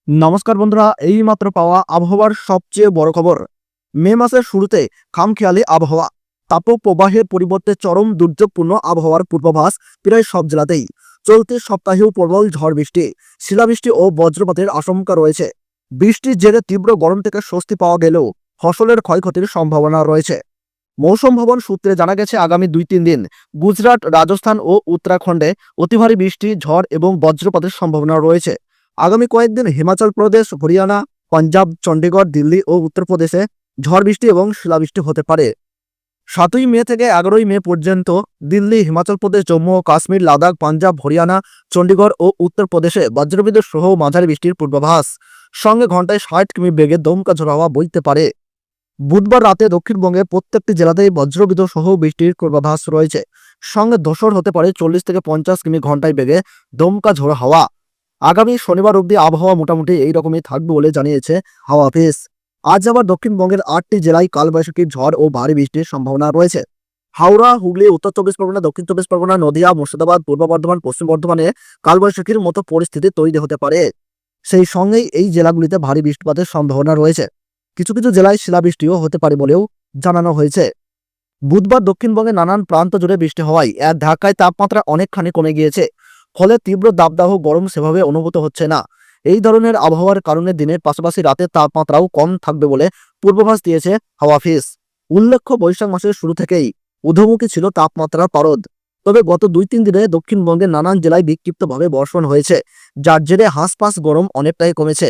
নমস্কার বন্ধুরা, এইমাত্র পাওয়া আবহাওয়ার সবচেয়ে বড় খবর। মে মাসের শুরুতে খামখেয়ালি আবহাওয়া, তাপপ্রবাহের পরিবর্তে চরম দুর্যোগপূর্ণ আবহাওয়ার পূর্বাভাস প্রায় সব জেলাতেই। চলতি সপ্তাহেও প্রবল ঝড় বৃষ্টি, শিলাবৃষ্টি ও বজ্রপাতের আশঙ্কা রয়েছে। বৃষ্টির জেরে তীব্র গরম থেকে স্বস্তি পাওয়া গেলেও ফসলের ক্ষয়ক্ষতির সম্ভাবনা রয়েছে। মৌসুম ভবন সূত্রে জানা গেছে, আগামী 2-3 দিন গুজরাট, রাজস্থান ও উত্তরাখণ্ডে অতিভারী বৃষ্টি, ঝড় এবং বজ্রপাতের সম্ভাবনা রয়েছে। আগামী কয়েকদিন হিমাচল প্রদেশ, হরিয়ানা, পাঞ্জাব, চণ্ডীগড়, দিল্লি ও উত্তরপ্রদেশে ঝড় বৃষ্টি এবং শিলাবৃষ্টি হতে পারে। 7ই মে থেকে 11ই মে পর্যন্ত দিল্লি, হিমাচল প্রদেশ, জম্মু ও কাশ্মীর, লাদাখ, পাঞ্জাব, হরিয়ানা, চণ্ডীগড় ও উত্তরপ্রদেশে বজ্রবিদ্যুৎ সহ মাঝারি বৃষ্টির পূর্বাভাস। সঙ্গে ঘন্টায় 60 কিমি বেগে দমকা ঝোড়ো হাওয়া বইতে পারে। বুধবার রাতে দক্ষিণবঙ্গের প্রত্যেকটি জেলাতেই বজ্রবিদ্যুৎ সহ বৃষ্টির পূর্বাভাস রয়েছে। সঙ্গে ধূসর হতে পারে 40 থেকে 50 কিমি ঘন্টায় বেগে দমকা ঝোড়ো হাওয়া। আগামী শনিবার অবধি আবহাওয়া মোটামুটি এইরকমই থাকবে বলে জানিয়েছে হাওয়া অফিস। আজ আবার দক্ষিণবঙ্গের 8টি জেলায় কালবৈশাখী ঝড় ও ভারী বৃষ্টির সম্ভাবনা রয়েছে। হাওড়া, হুগলি, উত্তর চব্বিশ পরগনা, দক্ষিণ চব্বিশ পরগনা, নদিয়া, মুর্শিদাবাদ, পূর্ব বর্ধমান, পশ্চিম বর্ধমানে কালবৈশাখীর মতো পরিস্থিতি তৈরি হতে পারে। সেই সঙ্গেই এই জেলাগুলিতে ভারী বৃষ্টিপাতের সম্ভাবনা রয়েছে। কিছু কিছু জেলায় শিলাবৃষ্টিও হতে পারে বলেও জানানো হয়েছে। বুধবার দক্ষিণবঙ্গের নানান প্রান্ত জুড়ে বৃষ্টি হওয়ায় এক ধাক্কায় তাপমাত্রা অনেকখানি কমে গিয়েছে। ফলে তীব্র দাবদাহ গরম সেভাবে অনুভূত হচ্ছে না। এই ধরনের আবহাওয়ার কারণে দিনের পাশাপাশি রাতের তাপমাত্রাও কম থাকবে বলে পূর্বাভাস দিয়েছে হাওয়া অফিস। উল্লেখ্য, বৈশাখ মাসের শুরু থেকেই ঊর্ধ্বমুখী ছিল তাপমাত্রার পারদ। তবে গত 2-3 দিনে দক্ষিণবঙ্গের নানান জেলায় বিক্ষিপ্তভাবে বর্ষণ হয়েছে, যার জেরে হাঁসফাঁস গরম অনেকটাই কমেছে।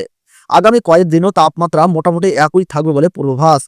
আগামী কয়েকদিনও তাপমাত্রা মোটামুটি একই থাকবে বলে পূর্বাভাস।